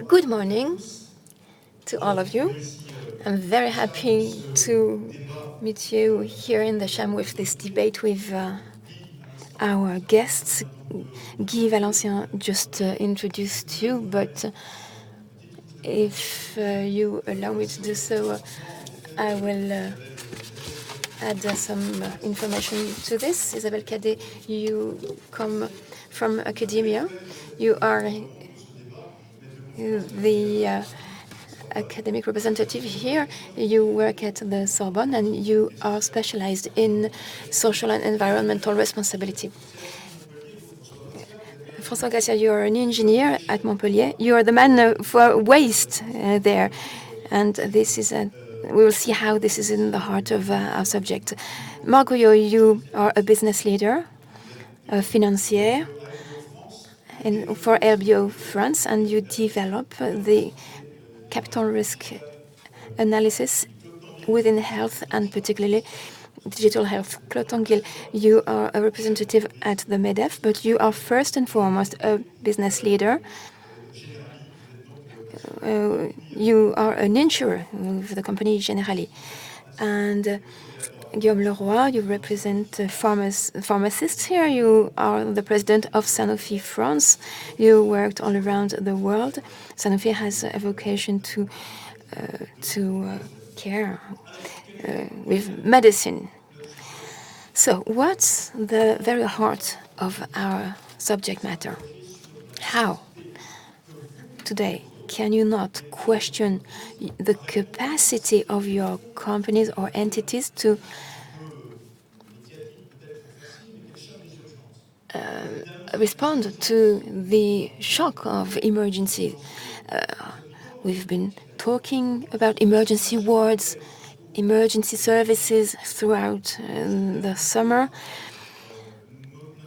Good morning to all of you. I'm very happy to meet you here in the CHAM with this debate with our guests. Guy Valencien just introduced you, but if you allow me to do so, I will add some information to this. Isabelle CADET, you come from academia. You are the academic representative here. You work at the Sorbonne and you are specialized in social and environmental responsibility. François GRACIA, you are an engineer at Montpellier. You are the man for waste there. And this is we will see how this is in the heart of our subject. Marc, you are a business leader, a financier for LBO France, and you develop the capital risk analysis within health and particularly digital health. Claude TENDIL, you are a representative at the MEDEF, but you are first and foremost a business leader. You are an insurer of the company Generali. And Guillaume, LEROY, you represent pharmacists here. You are the president of Sanofi France. You worked all around the world. Sanofi has a vocation to care with medicine. So what's the very heart of our subject matter? How, today, can you not question the capacity of your companies or entities to respond to the shock of emergency? We've been talking about emergency wards, emergency services throughout the summer.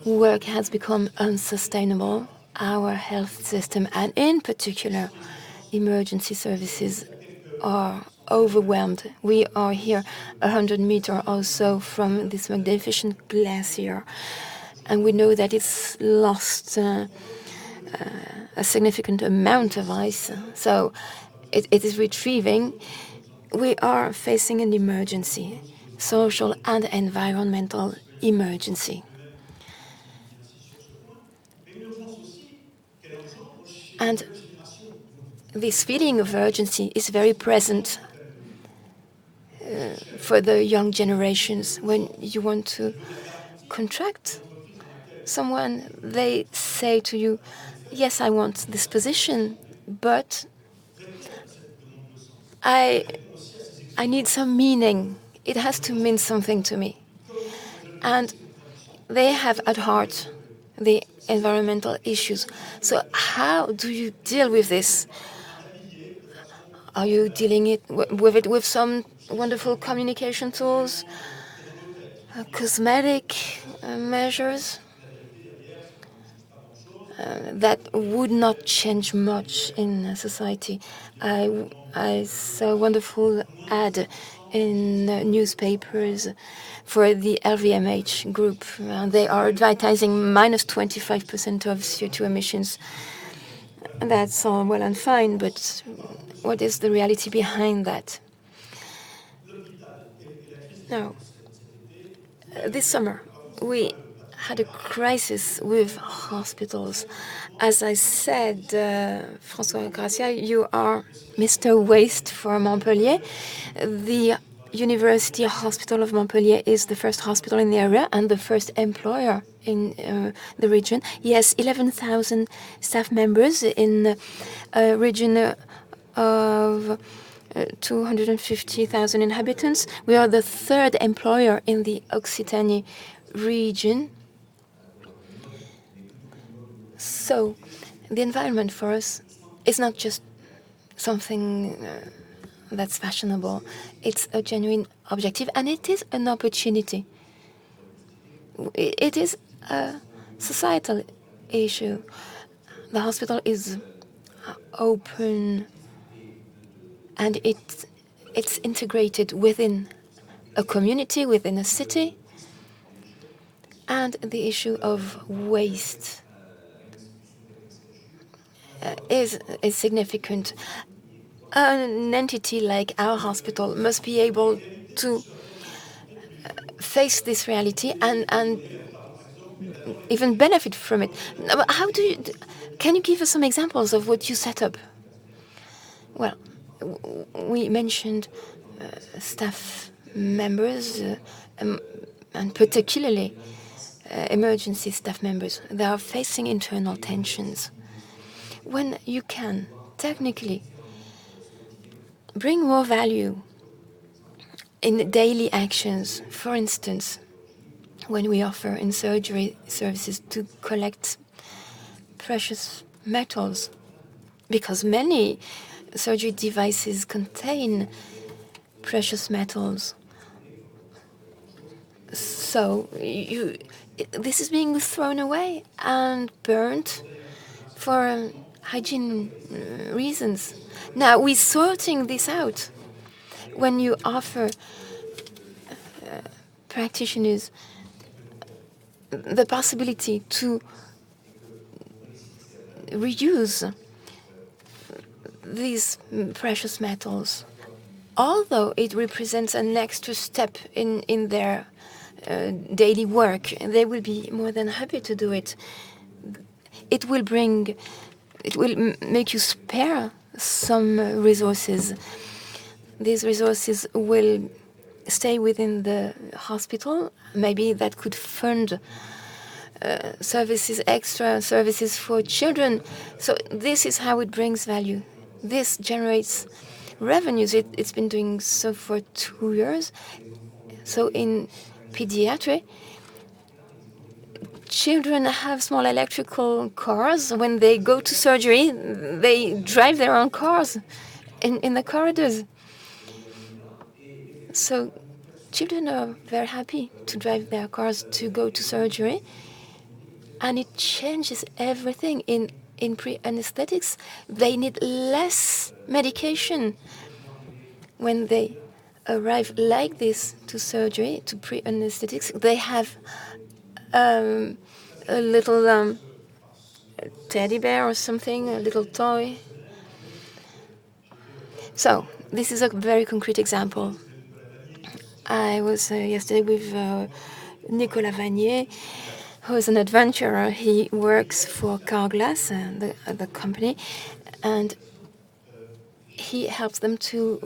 Work has become unsustainable. Our health system, and in particular, emergency services, are overwhelmed. We are here 100 meters or so from this magnificent glacier, and we know that it's lost a significant amount of ice, so it is retrieving. We are facing an emergency, social and environmental emergency. And this feeling of urgency is very present for the young generations. When you want to contract someone, they say to you, yes, I want this position, but I need some meaning. It has to mean something to me. And they have at heart the environmental issues. So how do you deal with this? Are you dealing with it with some wonderful communication tools, cosmetic measures that would not change much in society? I saw a wonderful ad in newspapers for the LVMH group. They are advertising minus 25% of CO2 emissions. That's all well and fine, but what is the reality behind that? Now, this summer, we had a crisis with hospitals. As I said, François GRACIA, you are Mr. Waste for Montpellier. The University Hospital of Montpellier is the first hospital in the area and the first employer in the region. Yes, 11,000 staff members in a region of 250,000 inhabitants. We are the third employer in the Occitanie region. So the environment for us is not just something that's fashionable. It's a genuine objective, and it is an opportunity. It is a societal issue. The hospital is open, and it's integrated within a community, within a city. And the issue of waste is significant. An entity like our hospital must be able to face this reality and even benefit from it. How do you? Can you give us some examples of what you set up? Well, we mentioned staff members, and particularly emergency staff members. They are facing internal tensions. When you can technically bring more value in daily actions, for instance, when we offer in surgery services to collect precious metals, because many surgery devices contain precious metals. So this is being thrown away and burnt for hygiene reasons. Now, we're sorting this out. When you offer practitioners the possibility to reuse these precious metals, although it represents an extra step in their daily work, they will be more than happy to do it. It will make you spare some resources. These resources will stay within the hospital. Maybe that could fund extra services for children. So this is how it brings value. This generates revenues. It's been doing so for 2 years. So in pediatry, children have small electrical cars. When they go to surgery, they drive their own cars in the corridors. So children are very happy to drive their cars to go to surgery. And it changes everything. In pre-anesthetics, they need less medication. When they arrive like this to surgery, to pre-anesthetics, they have a little teddy bear or something, a little toy. So this is a very concrete example. I was yesterday with Nicolas Vanier, who is an adventurer. He works for Carglass, the company, and he helps them to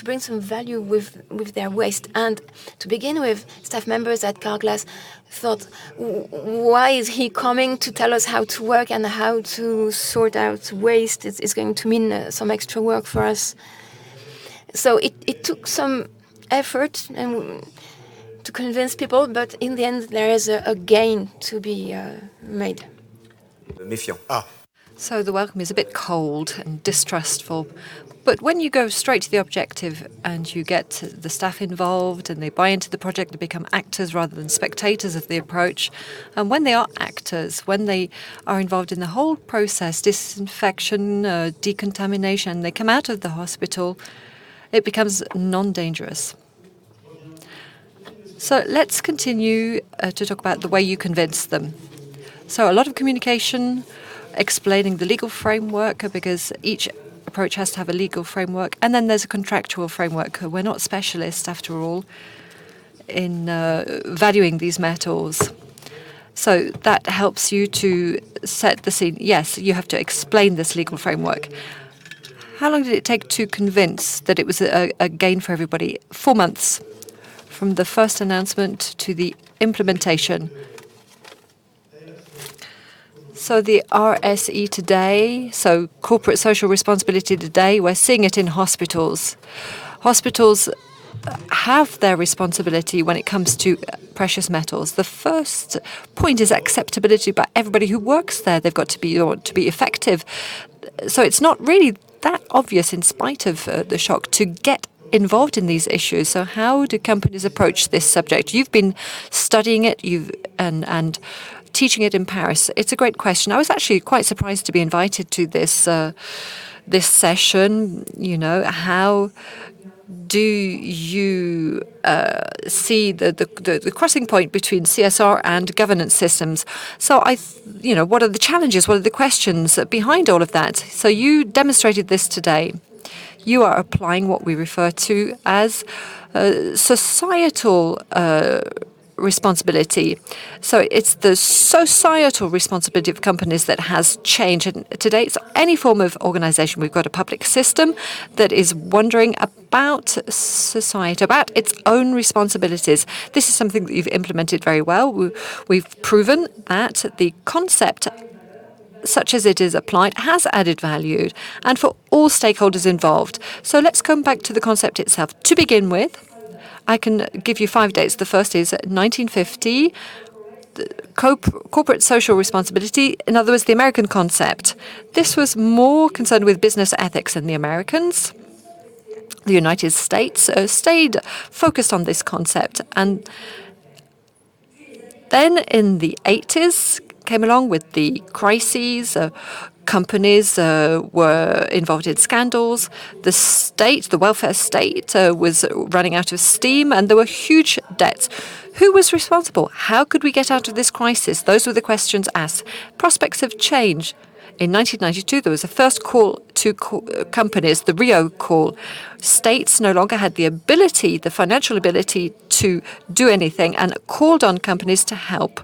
bring some value with their waste. And to begin with, staff members at Carglass thought, why is he coming to tell us how to work and how to sort out waste? It's going to mean some extra work for us. So it took some effort and to convince people, but in the end, there is a gain to be made. Méfiant. So the welcome is a bit cold and distrustful. But when you go straight to the objective and you get the staff involved and they buy into the project, they become actors rather than spectators of the approach. And when they are actors, when they are involved in the whole process, disinfection, decontamination, they come out of the hospital, it becomes non-dangerous. So let's continue to talk about the way you convince them. So a lot of communication, explaining the legal framework, because each approach has to have a legal framework. And then there's a contractual framework. We're not specialists, after all, in valuing these metals. So that helps you to set the scene. Yes, you have to explain this legal framework. How long did it take to convince that it was a gain for everybody? 4 months. From the first announcement to the implementation. So the RSE today, so corporate social responsibility today, we're seeing it in hospitals. Hospitals have their responsibility when it comes to precious metals. The first point is acceptability by everybody who works there. They've got to be effective. So it's not really that obvious, in spite of the shock, to get involved in these issues. So how do companies approach this subject? You've been studying it, and teaching it in Paris. It's a great question. I was actually quite surprised to be invited to this this session. You know, how do you see the crossing point between CSR and governance systems? So what are the challenges? What are the questions behind all of that? So you demonstrated this today. You are applying what we refer to as societal responsibility. So it's the societal responsibility of companies that has changed. And today, it's any form of organization. We've got a public system that is wondering about society, about its own responsibilities. This is something that you've implemented very well. We've proven that the concept, such as it is applied, has added value and for all stakeholders involved. So let's come back to the concept itself. To begin with, I can give you 5 dates. The first is 1950, corporate social responsibility, in other words, the American concept. This was more concerned with business ethics than the Americans. The United States stayed focused on this concept. And then in the 80s, came along with the crises. Companies were involved in scandals. The state, the welfare state, was running out of steam, and there were huge debts. Who was responsible? How could we get out of this crisis? Those were the questions asked. Prospects of change. In 1992, there was a first call to companies, the Rio call. States no longer had the ability, the financial ability to do anything, and called on companies to help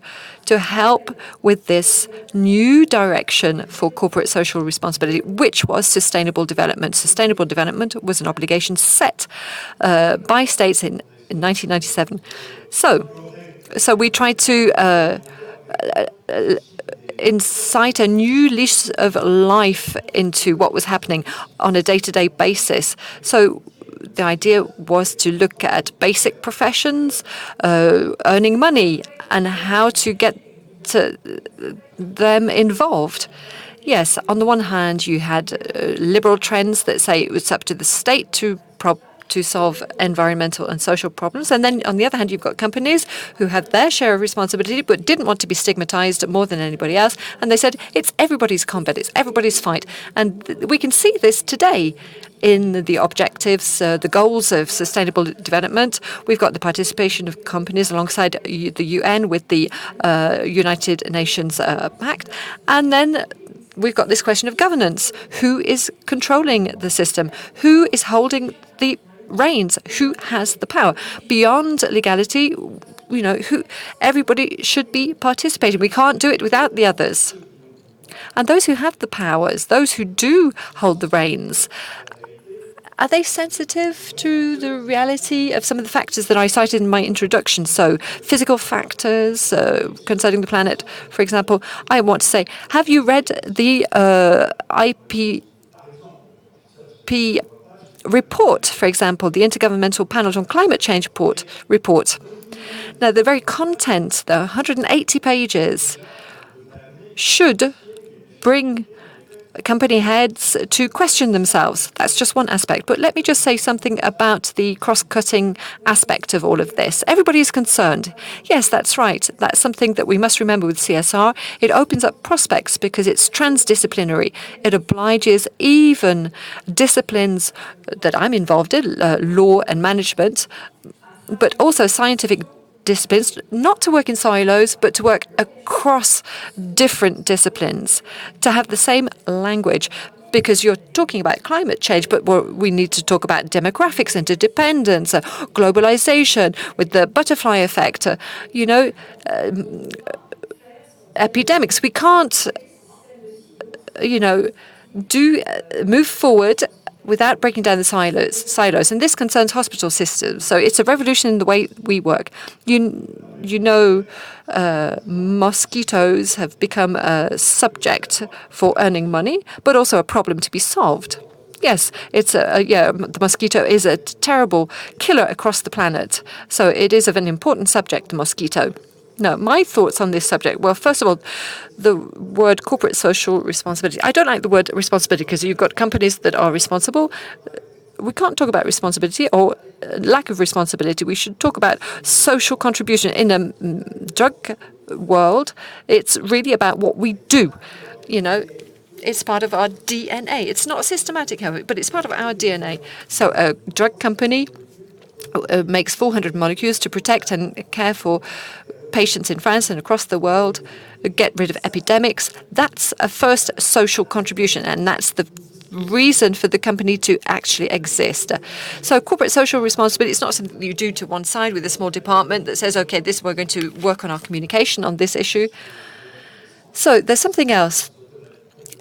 with this new direction for corporate social responsibility, which was sustainable development. Sustainable development was an obligation set by states in 1997. So we tried to incite a new lease of life into what was happening on a day-to-day basis. So the idea was to look at basic professions, earning money, and how to get them involved. Yes, on the one hand, you had liberal trends that say it was up to the state to solve environmental and social problems. And then on the other hand, you've got companies who had their share of responsibility but didn't want to be stigmatized more than anybody else. And they said, it's everybody's combat, it's everybody's fight. And we can see this today in the objectives, the goals of sustainable development. We've got the participation of companies alongside the UN with the United Nations Pact. And then we've got this question of governance. Who is controlling the system? Who is holding the reins? Who has the power? Beyond legality, everybody should be participating. We can't do it without the others. And those who have the powers, those who do hold the reins, are they sensitive to the reality of some of the factors that I cited in my introduction? So physical factors concerning the planet, for example. I want to say, have you read the IPP report, for example, the Intergovernmental Panel on Climate Change report? Now, the very content, the 180 pages, should bring company heads to question themselves. That's just one aspect. But let me just say something about the cross-cutting aspect of all of this. Everybody is concerned. Yes, that's right. That's something that we must remember with CSR. It opens up prospects because it's transdisciplinary. It obliges even disciplines that I'm involved in, law and management, but also scientific disciplines, not to work in silos, but to work across different disciplines, to have the same language. Because you're talking about climate change, but we need to talk about demographics, interdependence, globalization, with the butterfly effect, epidemics. We can't, move forward without breaking down the silos. And this concerns hospital systems. So it's a revolution in the way we work. Mosquitoes have become a subject for earning money, but also a problem to be solved. Yes, the mosquito is a terrible killer across the planet. So it is of an important subject, the mosquito. Now, my thoughts on this subject. Well, first of all, the word corporate social responsibility. I don't like the word responsibility because you've got companies that are responsible. We can't talk about responsibility or lack of responsibility. We should talk about social contribution. In a drug world, it's really about what we do. It's part of our DNA. It's not systematic, however, but it's part of our DNA. So a drug company makes 400 molecules to protect and care for patients in France and across the world, get rid of epidemics. That's a first social contribution, and that's the reason for the company to actually exist. So corporate social responsibility is not something that you do to one side with a small department that says, okay, we're going to work on our communication on this issue. So there's something else.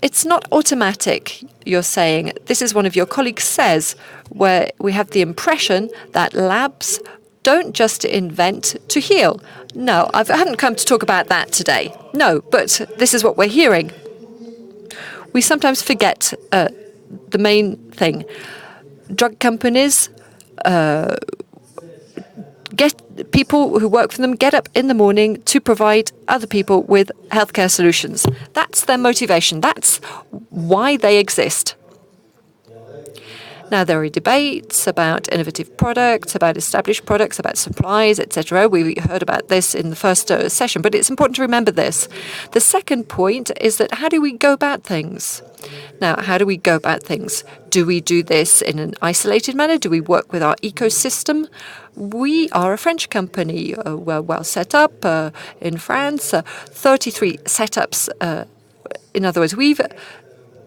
It's not automatic, you're saying. This is one of your colleagues says, where we have the impression that labs don't just invent to heal. No, I haven't come to talk about that today. No, but this is what we're hearing. We sometimes forget the main thing. Drug companies get people who work for them get up in the morning to provide other people with healthcare solutions. That's their motivation. That's why they exist. Now, there are debates about innovative products, about established products, about supplies, etc. We heard about this in the first session, but it's important to remember this. The second point is that how do we go about things? Now, how do we go about things? Do we do this in an isolated manner? Do we work with our ecosystem? We are a French company. We're well set up in France, 33 setups. In other words, we've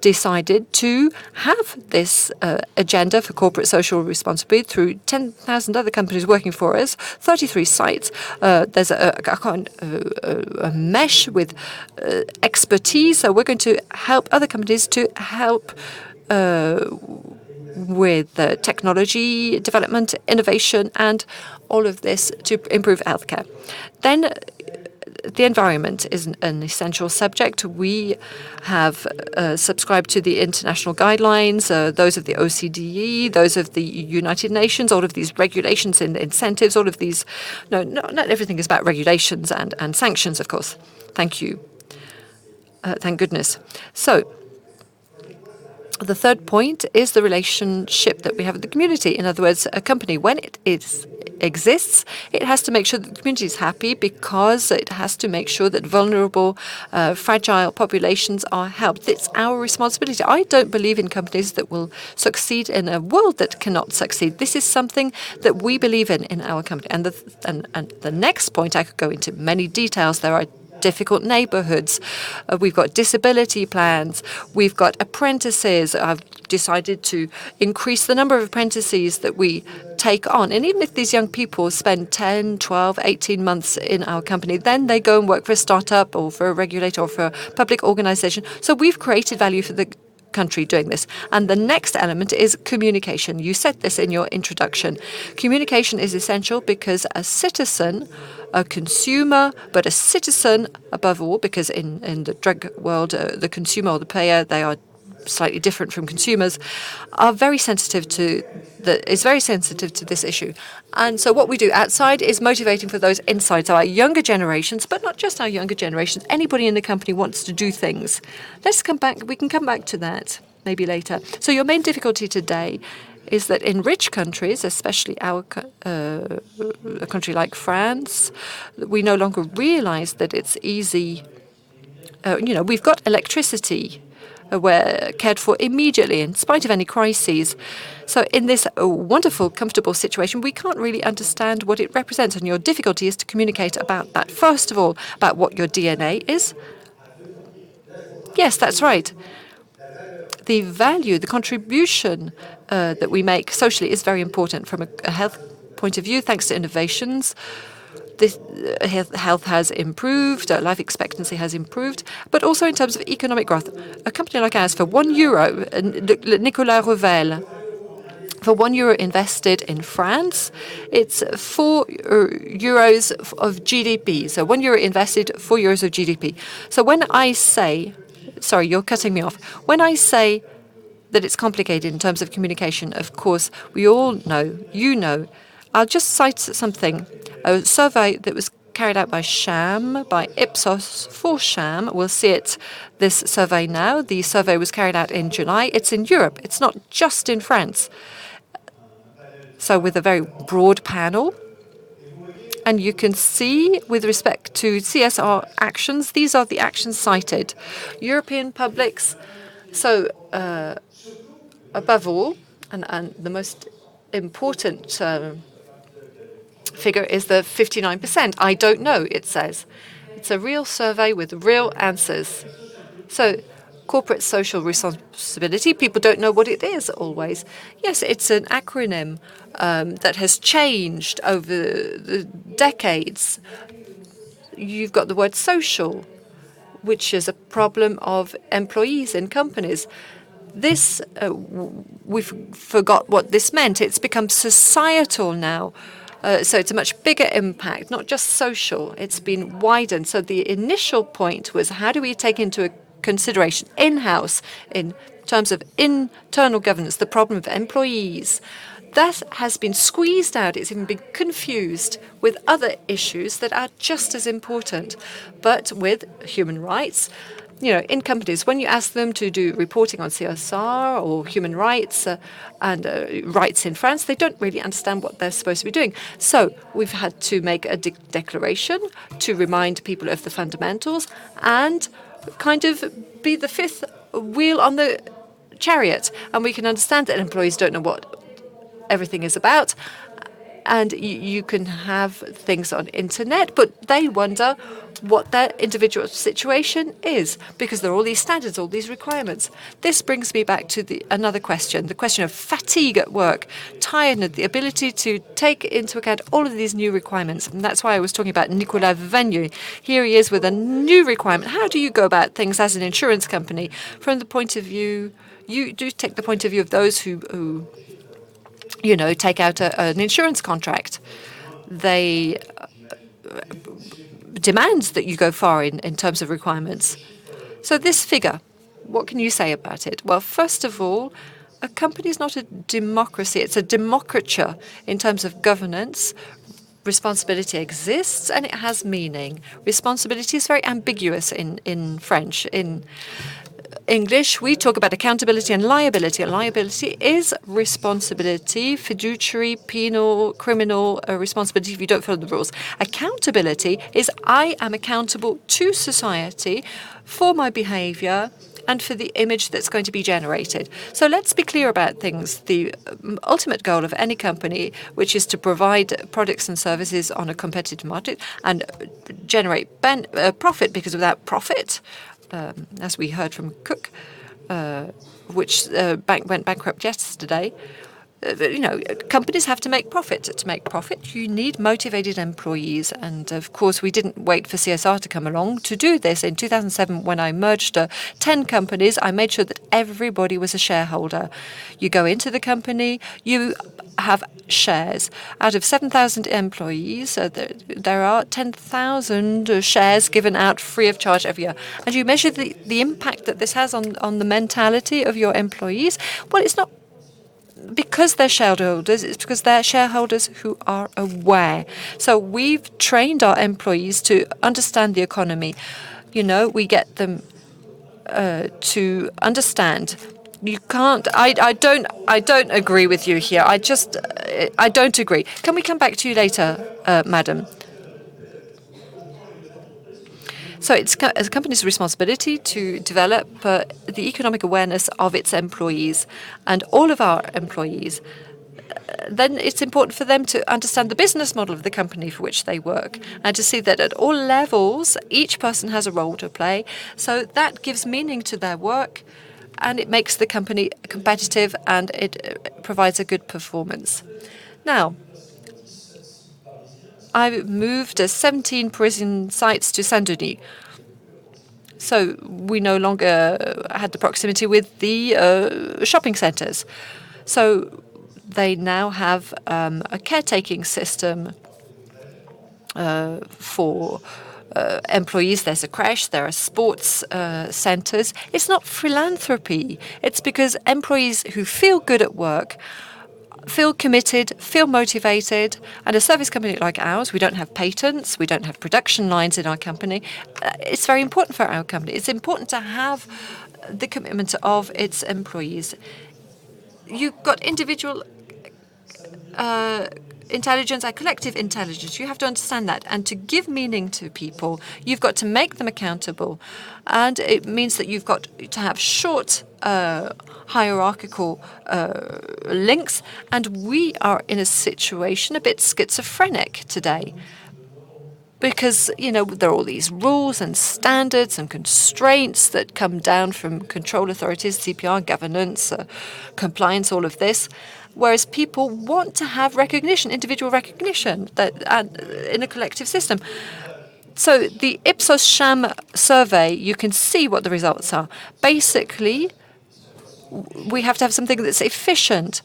decided to have this agenda for corporate social responsibility through 10,000 other companies working for us, 33 sites. There's a mesh with expertise. So we're going to help other companies to help with technology development, innovation, and all of this to improve healthcare. Then the environment is an essential subject. We have subscribed to the international guidelines, those of the OCDE, those of the United Nations, all of these regulations and incentives, all of these. No, not everything is about regulations and sanctions, of course. Thank you. Thank goodness. So, the third point is the relationship that we have with the community. In other words, a company, when it exists, it has to make sure that the community is happy because it has to make sure that vulnerable, fragile populations are helped. It's our responsibility. I don't believe in companies that will succeed in a world that cannot succeed. This is something that we believe in our company. And the next point, I could go into many details. There are difficult neighborhoods. We've got disability plans. We've got apprentices. I've decided to increase the number of apprentices that we take on. And even if these young people spend 10, 12, 18 months in our company, then they go and work for a startup or for a regulator or for a public organization. So we've created value for the country doing this. And the next element is communication. You said this in your introduction. Communication is essential because a citizen, a consumer, but a citizen above all, because in the drug world, the consumer or the payer, they are slightly different from consumers, are very sensitive to this issue. And so what we do outside is motivating for those inside. So our younger generations, but not just our younger generations, anybody in the company wants to do things. Let's come back. We can come back to that maybe later. So your main difficulty today is that in rich countries, especially a country like France, we no longer realize that it's easy. We've got electricity. We're cared for immediately in spite of any crises. So in this wonderful, comfortable situation, we can't really understand what it represents. And your difficulty is to communicate about that. First of all, about what your DNA is. Yes, that's right. The value, the contribution that we make socially is very important from a health point of view, thanks to innovations. This health has improved, life expectancy has improved, but also in terms of economic growth. A company like ours, for €1, Nicolas Revel, for €1 invested in France, it's €4 of GDP. So €1 invested, €4 of GDP. So when I say, sorry, you're cutting me off. When I say that it's complicated in terms of communication, of course, we all know, you know. I'll just cite something. A survey that was carried out by CHAM, by Ipsos for CHAM. We'll see it, this survey now. The survey was carried out in July. It's in Europe. It's not just in France. So with a very broad panel. And you can see, with respect to CSR actions, these are the actions cited. European publics, so above all, and the most important figure is the 59%. I don't know, it says. It's a real survey with real answers. So corporate social responsibility, people don't know what it is always. Yes, it's an acronym that has changed over the decades. You've got the word social, which is a problem of employees in companies. This, we forgot what this meant. It's become societal now. So it's a much bigger impact, not just social. It's been widened. So the initial point was, how do we take into consideration in-house, in terms of internal governance, the problem of employees? That has been squeezed out. It's even been confused with other issues that are just as important, but with human rights. You know, in companies, when you ask them to do reporting on CSR or human rights and rights in France, they don't really understand what they're supposed to be doing. So we've had to make a declaration to remind people of the fundamentals and kind of be the fifth wheel on the chariot. And we can understand that employees don't know what everything is about. And you can have things on internet, but they wonder what their individual situation is because there are all these standards, all these requirements. This brings me back to another question, the question of fatigue at work, tiredness, the ability to take into account all of these new requirements. And that's why I was talking about Nicolas Vagnier. Here he is with a new requirement. How do you go about things as an insurance company from the point of view, you do take the point of view of those who you know, take out an insurance contract. They demand that you go far in terms of requirements. So this figure, what can you say about it? Well, first of all, a company is not a democracy. It's a democrature in terms of governance. Responsibility exists and it has meaning. Responsibility is very ambiguous in French. In English, we talk about accountability and liability. Liability is responsibility, fiduciary, penal, criminal responsibility if you don't follow the rules. Accountability is I am accountable to society for my behavior and for the image that's going to be generated. So let's be clear about things. The ultimate goal of any company, which is to provide products and services on a competitive market and generate profit, because without profit, as we heard from Cook, which bank went bankrupt yesterday, you know, companies have to make profit. To make profit, you need motivated employees. And of course, we didn't wait for CSR to come along to do this. In 2007, when I merged 10 companies, I made sure that everybody was a shareholder. You go into the company, you have shares. Out of 7,000 employees, there are 10,000 shares given out free of charge every year. And you measure the impact that this has on the mentality of your employees. Well, it's not because they're shareholders, it's because they're shareholders who are aware. So we've trained our employees to understand the economy. You know, we get them to understand. You can't. I don't agree with you here. I don't agree. Can we come back to you later, madam? So it's a company's responsibility to develop the economic awareness of its employees and all of our employees. Then it's important for them to understand the business model of the company for which they work and to see that at all levels, each person has a role to play. So that gives meaning to their work and it makes the company competitive and it provides a good performance. Now, I moved 17 Parisian sites to Saint-Denis. So we no longer had the proximity with the shopping centres. So they now have a caretaking system for employees. There's a crèche, there are sports centres. It's not philanthropy. It's because employees who feel good at work feel committed, feel motivated, and a service company like ours, we don't have patents, we don't have production lines in our company. It's very important for our company. It's important to have the commitment of its employees. You've got individual intelligence, our collective intelligence. You have to understand that. And to give meaning to people, you've got to make them accountable. And it means that you've got to have short hierarchical links. And we are in a situation a bit schizophrenic today. Because, there are all these rules and standards and constraints that come down from control authorities, CPR, governance, compliance, all of this. Whereas people want to have recognition, individual recognition, in a collective system. So the Ipsos CHAM survey, you can see what the results are. Basically, we have to have something that's efficient.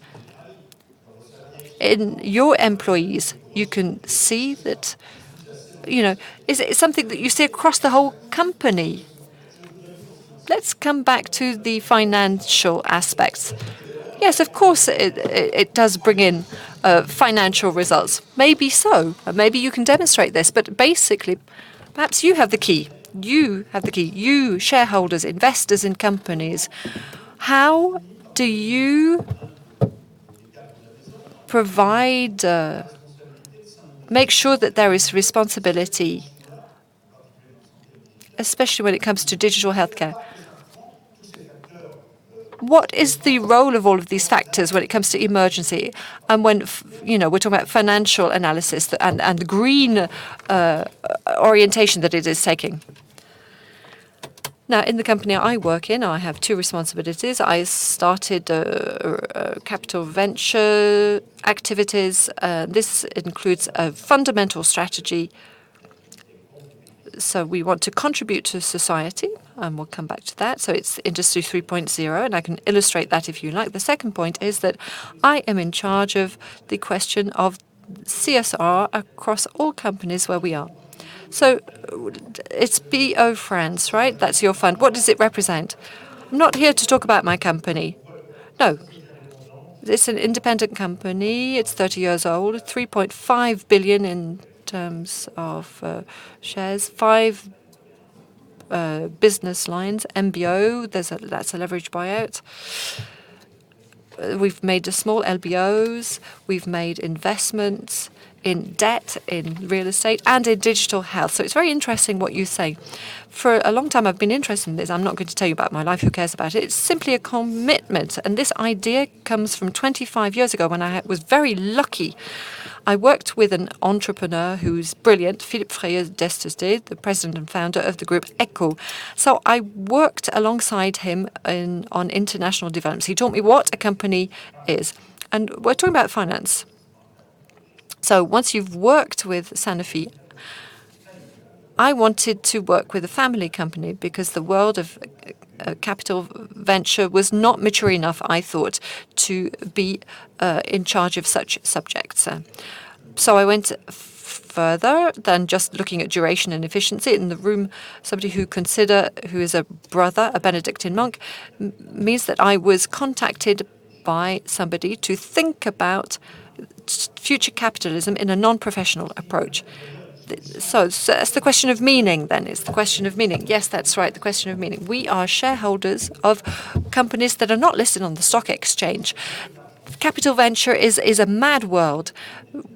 In your employees, you can see that, is it something that you see across the whole company? Let's come back to the financial aspects. Yes, of course, it does bring in financial results. Maybe so. Maybe you can demonstrate this. But basically, perhaps you have the key. You have the key. You, shareholders, investors in companies. How do you provide, make sure that there is responsibility, especially when it comes to digital healthcare? What is the role of all of these factors when it comes to emergency? And when, we're talking about financial analysis and the green orientation that it is taking. Now, in the company I work in, I have two responsibilities. I started capital venture activities. This includes a fundamental strategy. So we want to contribute to society, and we'll come back to that. So it's Industry 3.0, and I can illustrate that if you like. The second point is that I am in charge of the question of CSR across all companies where we are. So it's BO France, right? That's your fund. What does it represent? I'm not here to talk about my company. No. It's an independent company. It's 30 years old, 3.5 billion in terms of shares, 5 business lines, MBO, that's a leverage buyout. We've made small LBOs, we've made investments in debt, in real estate, and in digital health. So it's very interesting what you say. For a long time, I've been interested in this. I'm not going to tell you about my life. Who cares about it? It's simply a commitment. And this idea comes from 25 years ago when I was very lucky. I worked with an entrepreneur who's brilliant, Philippe Freyeux-Destesté, the president and founder of the group ECHO. So I worked alongside him on international developments. He taught me what a company is. And we're talking about finance. So once you've worked with Sanofi, I wanted to work with a family company because the world of capital venture was not mature enough, I thought, to be in charge of such subjects. So I went further than just looking at duration and efficiency. In the room, somebody who is a brother, a Benedictine monk, means that I was contacted by somebody to think about future capitalism in a non-professional approach. So that's the question of meaning, then. It's the question of meaning. Yes, that's right, the question of meaning. We are shareholders of companies that are not listed on the stock exchange. Capital venture is a mad world.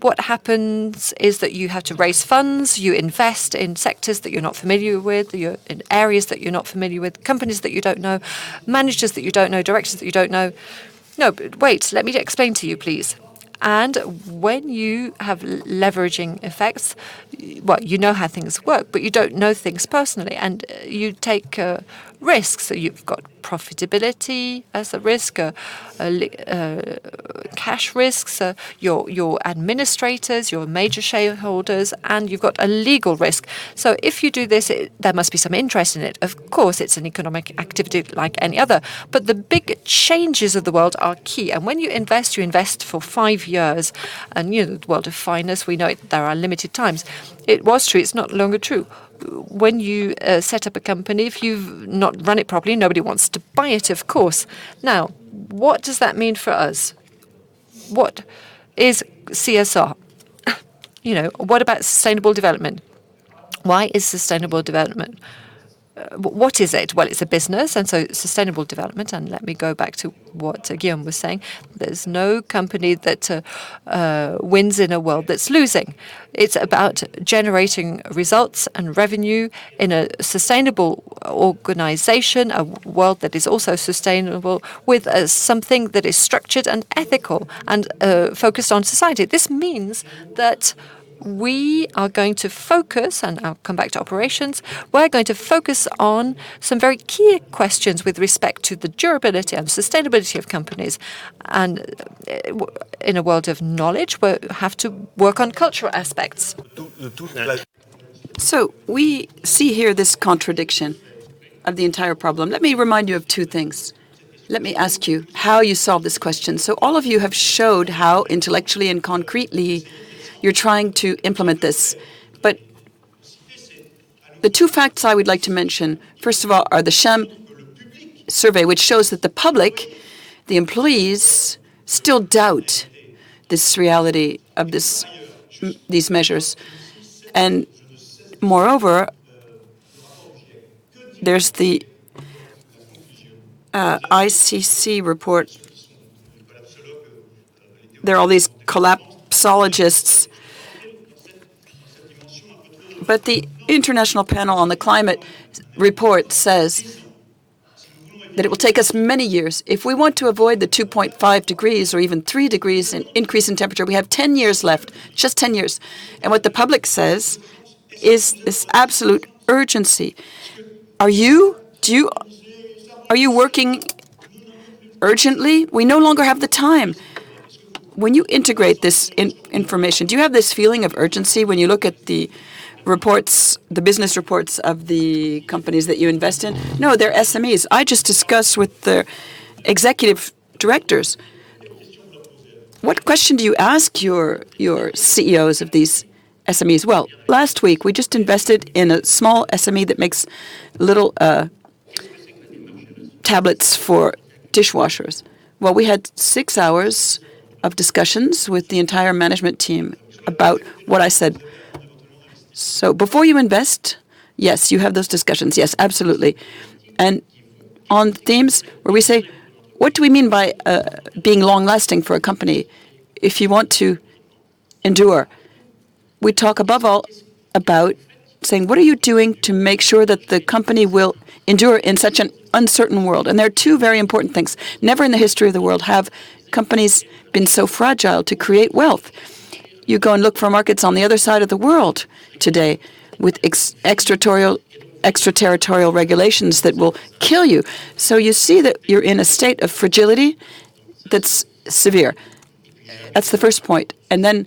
What happens is that you have to raise funds, you invest in sectors that you're not familiar with, you're in areas that you're not familiar with, companies that you don't know, managers that you don't know, directors that you don't know. No, but wait, let me explain to you, please. And when you have leveraging effects, well, you know how things work, but you don't know things personally, and you take risks. So you've got profitability as a risk, cash risks, your administrators, your major shareholders, and you've got a legal risk. So if you do this, there must be some interest in it. Of course, it's an economic activity like any other, but the big changes of the world are key. And when you invest for 5 years, and the world of finance, we know there are limited times. It was true, it's not longer true. When you set up a company, if you've not run it properly, nobody wants to buy it, of course. Now, what does that mean for us? What is CSR? What about sustainable development? Why is sustainable development what is it? Well, it's a business, and so sustainable development. And let me go back to what Guillaume was saying. There's no company that wins in a world that's losing. It's about generating results and revenue in a sustainable organization, a world that is also sustainable, with something that is structured and ethical and focused on society. This means that we are going to focus, and I'll come back to operations, we're going to focus on some very key questions with respect to the durability and sustainability of companies. And in a world of knowledge, we have to work on cultural aspects. So we see here this contradiction of the entire problem. Let me remind you of two things. Let me ask you how you solve this question. So all of you have showed how intellectually and concretely you're trying to implement this. But the two facts I would like to mention, first of all, are the CHAM survey, which shows that the public, the employees, still doubt this reality of these measures. And moreover, there's the ICC report. There are all these collapsologists. But the International Panel on the Climate report says that it will take us many years. If we want to avoid the 2.5 degrees or even 3 degrees in increase in temperature, we have 10 years left, just 10 years. And what the public says is this absolute urgency. Are you working urgently? We no longer have the time. When you integrate this information, do you have this feeling of urgency when you look at the reports, the business reports of the companies that you invest in? No, they're SMEs. I just discussed with the executive directors. What question do you ask your CEOs of these SMEs? Well, last week we just invested in a small SME that makes little tablets for dishwashers. Well, we had 6 hours of discussions with the entire management team about what I said. So before you invest, yes, you have those discussions. Yes, absolutely. And on themes where we say, what do we mean by being long-lasting for a company? If you want to endure, we talk above all about saying, what are you doing to make sure that the company will endure in such an uncertain world? And there are two very important things. Never in the history of the world have companies been so fragile to create wealth. You go and look for markets on the other side of the world today with extraterritorial regulations that will kill you. So you see that you're in a state of fragility that's severe. That's the first point. And then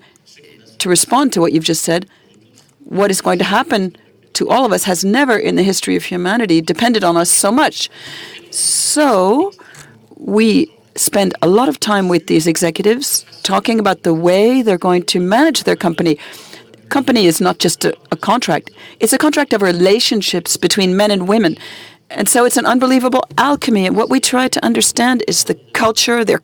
to respond to what you've just said, what is going to happen to all of us has never in the history of humanity depended on us so much. So we spend a lot of time with these executives talking about the way they're going to manage their company. Company is not just a contract. It's a contract of relationships between men and women. And so it's an unbelievable alchemy. And what we try to understand is the culture, their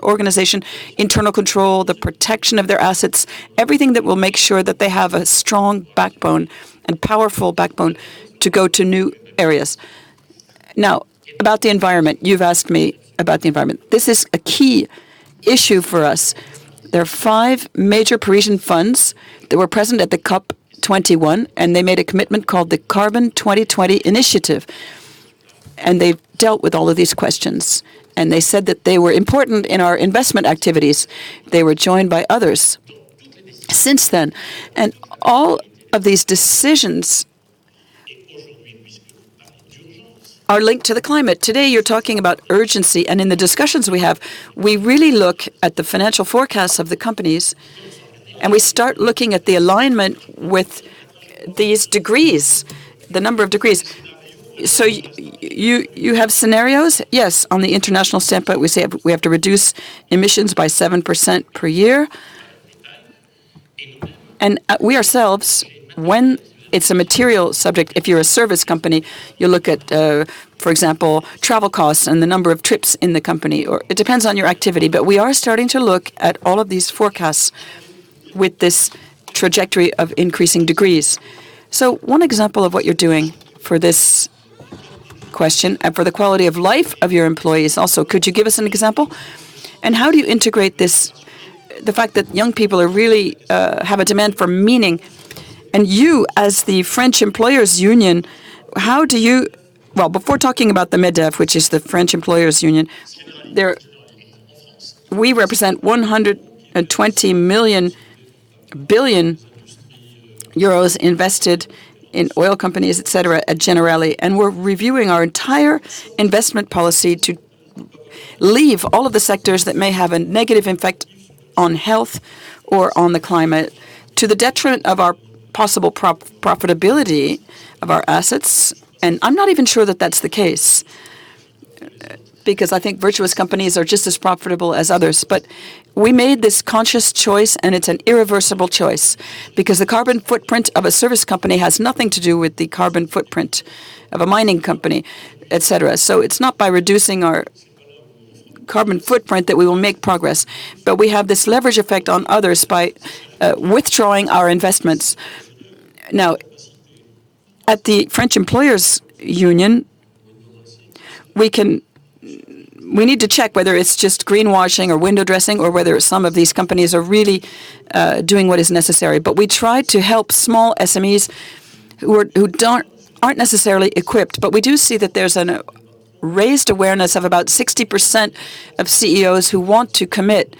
organization, internal control, the protection of their assets, everything that will make sure that they have a strong backbone and powerful backbone to go to new areas. Now, about the environment, you've asked me about the environment. This is a key issue for us. There are 5 major Parisian funds that were present at the COP21, and they made a commitment called the Carbon 2020 Initiative. And they've dealt with all of these questions. And they said that they were important in our investment activities. They were joined by others since then. And all of these decisions are linked to the climate. Today, you're talking about urgency, and in the discussions we have, we really look at the financial forecasts of the companies, and we start looking at the alignment with these degrees, the number of degrees. So you have scenarios? Yes, on the international standpoint, we say we have to reduce emissions by 7% per year. And we ourselves, when it's a material subject, if you're a service company, you look at, for example, travel costs and the number of trips in the company, or it depends on your activity. But we are starting to look at all of these forecasts with this trajectory of increasing degrees. So one example of what you're doing for this question, and for the quality of life of your employees also. Could you give us an example? And how do you integrate this, the fact that young people are really have a demand for meaning? And you, as the French Employers Union, how do you, well, before talking about the MEDEF, which is the French Employers Union, we represent 120 billion euros invested in oil companies, etc., at Generali, and we're reviewing our entire investment policy to leave all of the sectors that may have a negative effect on health or on the climate, to the detriment of our possible profitability of our assets. And I'm not even sure that that's the case, because I think virtuous companies are just as profitable as others. But we made this conscious choice, and it's an irreversible choice, because the carbon footprint of a service company has nothing to do with the carbon footprint of a mining company, etc. So it's not by reducing our carbon footprint that we will make progress, but we have this leverage effect on others by withdrawing our investments. Now, at the French Employers Union, we need to check whether it's just greenwashing or window dressing, or whether some of these companies are really doing what is necessary. But we try to help small SMEs who aren't necessarily equipped. But we do see that there's a raised awareness of about 60% of CEOs who want to commit.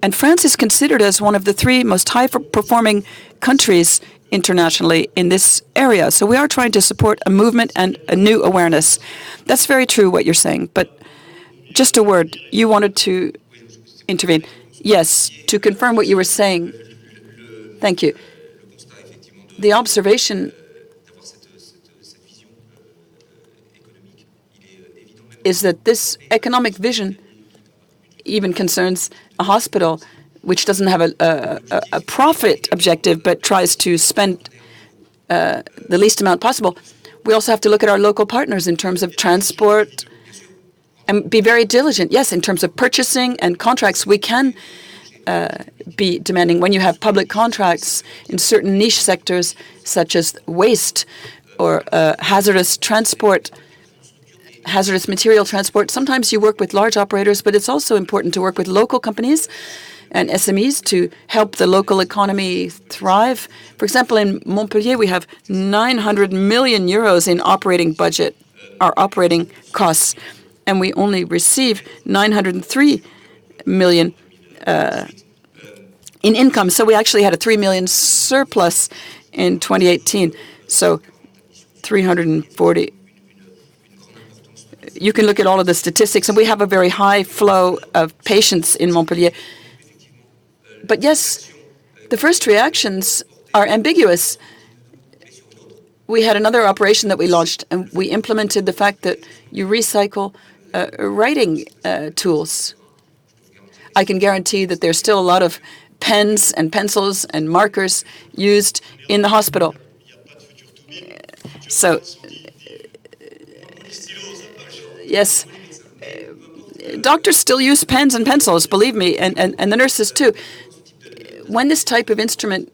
And France is considered as one of the 3 most high-performing countries internationally in this area. So we are trying to support a movement and a new awareness. That's very true what you're saying. But just a word, you wanted to intervene. Yes, to confirm what you were saying. Thank you. The observation is that this economic vision even concerns a hospital which doesn't have a profit objective but tries to spend the least amount possible. We also have to look at our local partners in terms of transport and be very diligent. Yes, in terms of purchasing and contracts, we can be demanding. When you have public contracts in certain niche sectors, such as waste or hazardous transport, hazardous material transport, sometimes you work with large operators, but it's also important to work with local companies and SMEs to help the local economy thrive. For example, in Montpellier, we have 900 million euros in operating budget, our operating costs, and we only receive 903 million in income. So we actually had a 3 million surplus in 2018. So 340. You can look at all of the statistics, and we have a very high flow of patients in Montpellier. But yes, the first reactions are ambiguous. We had another operation that we launched, and we implemented the fact that you recycle writing tools. I can guarantee that there's still a lot of pens and pencils and markers used in the hospital. So, yes, doctors still use pens and pencils, believe me, and the nurses too. When this type of instrument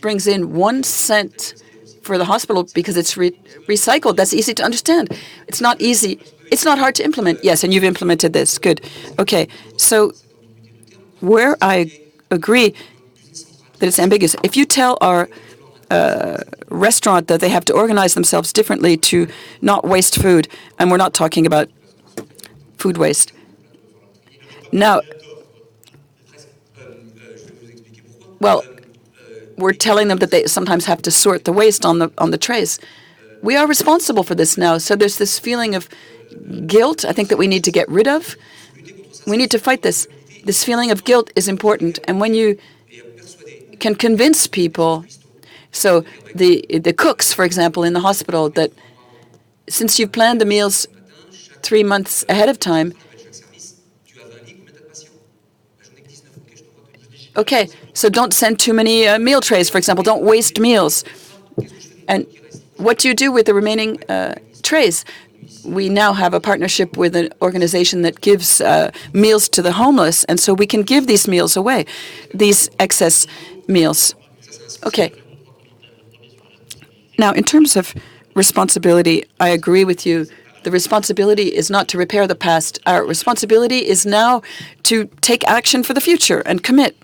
brings in 1 cent for the hospital because it's recycled, that's easy to understand. It's not easy. It's not hard to implement. Yes, and you've implemented this. Good. Okay. So where I agree that it's ambiguous, if you tell our restaurant that they have to organize themselves differently to not waste food, and we're not talking about food waste. Now, well, we're telling them that they sometimes have to sort the waste on the trays. We are responsible for this now. So there's this feeling of guilt, I think, that we need to get rid of. We need to fight this. This feeling of guilt is important. And when you can convince people, so the cooks, for example, in the hospital, that since you've planned the meals 3 months ahead of time, okay, so don't send too many meal trays, for example. Don't waste meals. And what do you do with the remaining trays? We now have a partnership with an organization that gives meals to the homeless, and so we can give these meals away, these excess meals. Okay. Now, in terms of responsibility, I agree with you. The responsibility is not to repair the past. Our responsibility is now to take action for the future and commit.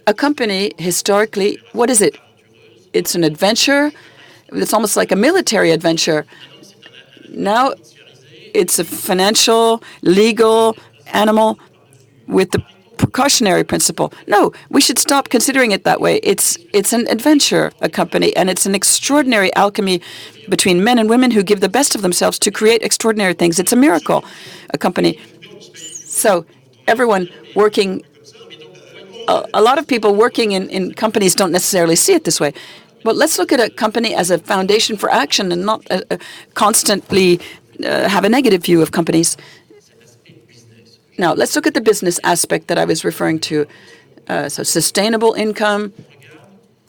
A company, historically, what is it? It's an adventure. It's almost like a military adventure. Now it's a financial, legal animal with the precautionary principle. No, we should stop considering it that way. It's an adventure, a company, and it's an extraordinary alchemy between men and women who give the best of themselves to create extraordinary things. It's a miracle, a company. So everyone working, a lot of people working in companies don't necessarily see it this way. But let's look at a company as a foundation for action and not constantly have a negative view of companies. Now, let's look at the business aspect that I was referring to. So sustainable income,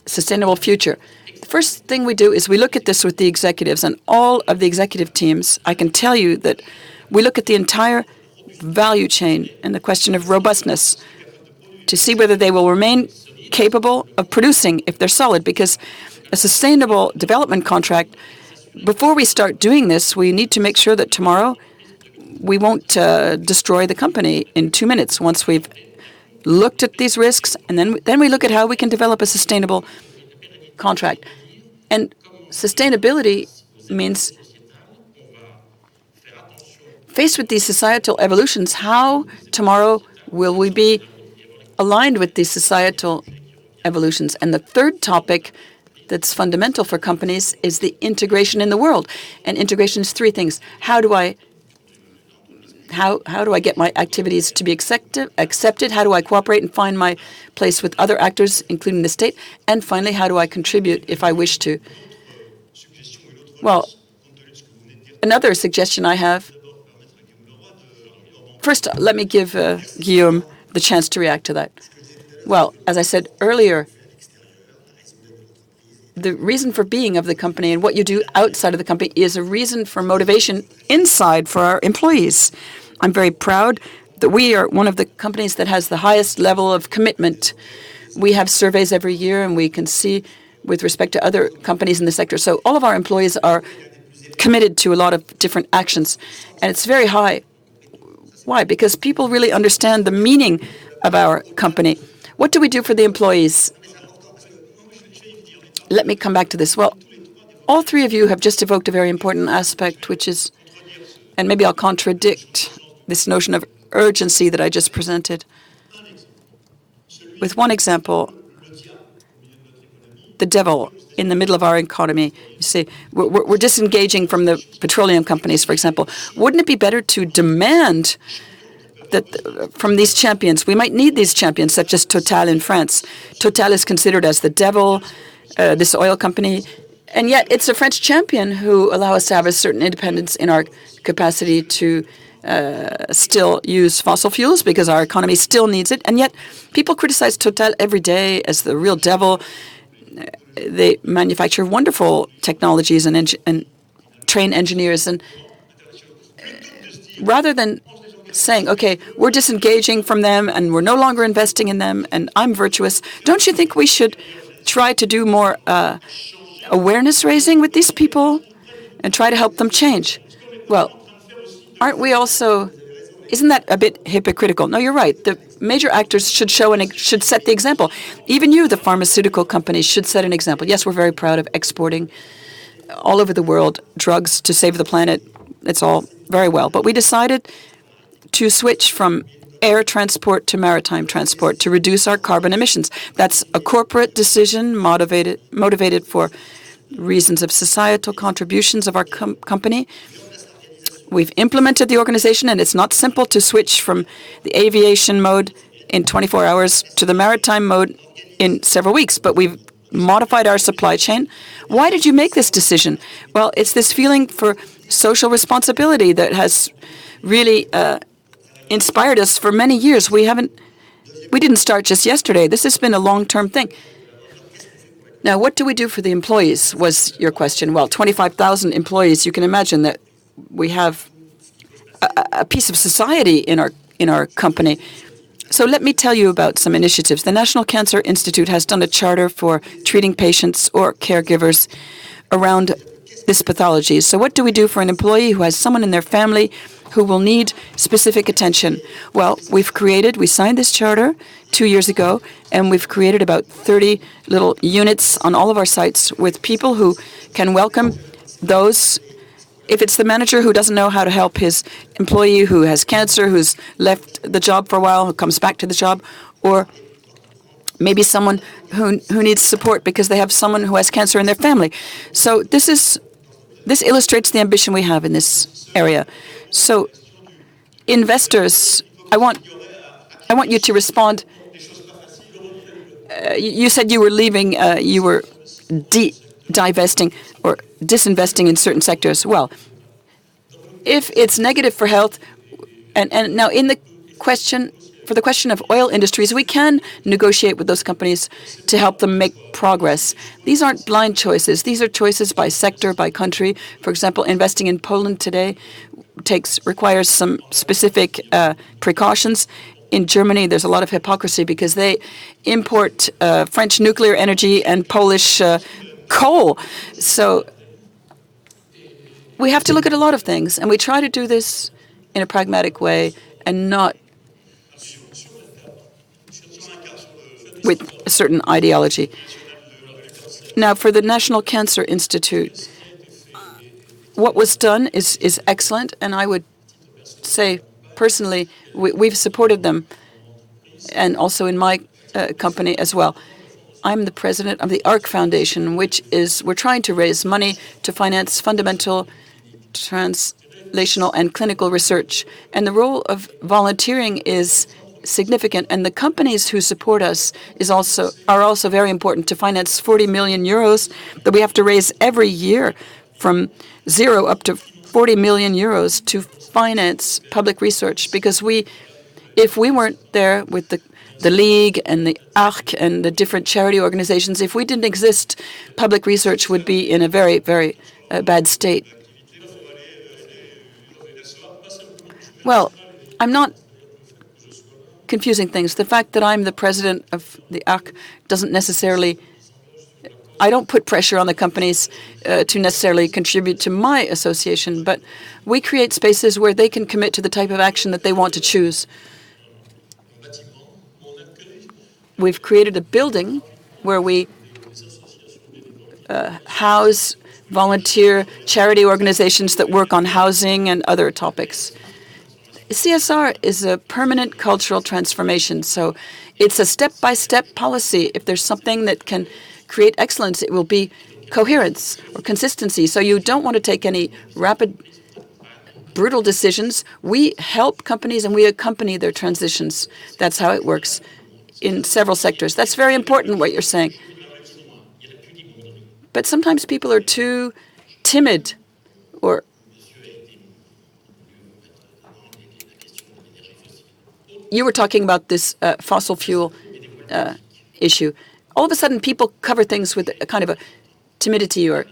sustainable future. The first thing we do is we look at this with the executives, and all of the executive teams, I can tell you that we look at the entire value chain and the question of robustness to see whether they will remain capable of producing if they're solid, because a sustainable development contract, before we start doing this, we need to make sure that tomorrow we won't destroy the company in 2 minutes once we've looked at these risks, and then we look at how we can develop a sustainable contract. And sustainability means, faced with these societal evolutions, how tomorrow will we be aligned with these societal evolutions? And the third topic that's fundamental for companies is the integration in the world. And integration is three things. How do I get my activities to be accepted? How do I cooperate and find my place with other actors, including the state? And finally, how do I contribute if I wish to? Well, another suggestion I have. First, let me give Guillaume the chance to react to that. Well, as I said earlier, the reason for being of the company and what you do outside of the company is a reason for motivation inside for our employees. I'm very proud that we are one of the companies that has the highest level of commitment. We have surveys every year, and we can see with respect to other companies in the sector. So all of our employees are committed to a lot of different actions, and it's very high. Why? Because people really understand the meaning of our company. What do we do for the employees? Let me come back to this. Well, all three of you have just evoked a very important aspect, which is, and maybe I'll contradict this notion of urgency that I just presented. With one example, the devil in the middle of our economy. You see, we're disengaging from the petroleum companies, for example. Wouldn't it be better to demand that from these champions? We might need these champions, such as Total in France. Total is considered as the devil, this oil company, and yet it's a French champion who allow us to have a certain independence in our capacity to still use fossil fuels because our economy still needs it. And yet people criticize Total every day as the real devil. They manufacture wonderful technologies and train engineers. And rather than saying, okay, we're disengaging from them and we're no longer investing in them and I'm virtuous, don't you think we should try to do more awareness raising with these people and try to help them change? Well, aren't we also, isn't that a bit hypocritical? No, you're right. The major actors should show and should set the example. Even you, the pharmaceutical companies, should set an example. Yes, we're very proud of exporting all over the world drugs to save the planet. It's all very well. But we decided to switch from air transport to maritime transport to reduce our carbon emissions. That's a corporate decision motivated for reasons of societal contributions of our company. We've implemented the organization, and it's not simple to switch from the aviation mode in 24 hours to the maritime mode in several weeks, but we've modified our supply chain. Why did you make this decision? Well, it's this feeling for social responsibility that has really inspired us for many years. We didn't start just yesterday. This has been a long-term thing. Now, what do we do for the employees was your question. Well, 25,000 employees, you can imagine that we have a piece of society in our company. So let me tell you about some initiatives. The National Cancer Institute has done a charter for treating patients or caregivers around this pathology. So what do we do for an employee who has someone in their family who will need specific attention? Well, we signed this charter 2 years ago, and we've created about 30 little units on all of our sites with people who can welcome those. If it's the manager who doesn't know how to help his employee who has cancer, who's left the job for a while, who comes back to the job, or maybe someone who needs support because they have someone who has cancer in their family. So this illustrates the ambition we have in this area. So investors, I want you to respond. You said you were leaving, you were divesting or disinvesting in certain sectors. Well, if it's negative for health, and now in the question, for the question of oil industries, we can negotiate with those companies to help them make progress. These aren't blind choices. These are choices by sector, by country. For example, investing in Poland today requires some specific precautions. In Germany, there's a lot of hypocrisy because they import French nuclear energy and Polish coal. So we have to look at a lot of things, and we try to do this in a pragmatic way and not with a certain ideology. Now, for the National Cancer Institute, what was done is excellent, and I would say personally we've supported them, and also in my company as well. I'm the president of the ARC Foundation, which is, we're trying to raise money to finance fundamental, translational, and clinical research. And the role of volunteering is significant, and the companies who support us are also very important to finance 40 million euros that we have to raise every year, from 0 up to 40 million euros to finance public research. Because if we weren't there with the League and the ARC and the different charity organizations, if we didn't exist, public research would be in a very, very bad state. Well, I'm not confusing things. The fact that I'm the president of the ARC doesn't necessarily, I don't put pressure on the companies to necessarily contribute to my association, but we create spaces where they can commit to the type of action that they want to choose. We've created a building where we house volunteer charity organizations that work on housing and other topics. CSR is a permanent cultural transformation, so it's a step-by-step policy. If there's something that can create excellence, it will be coherence or consistency. So you don't want to take any rapid, brutal decisions. We help companies and we accompany their transitions. That's how it works in several sectors. That's very important, what you're saying. But sometimes people are too timid, or you were talking about this fossil fuel issue. All of a sudden, people cover things with a kind of a timidity or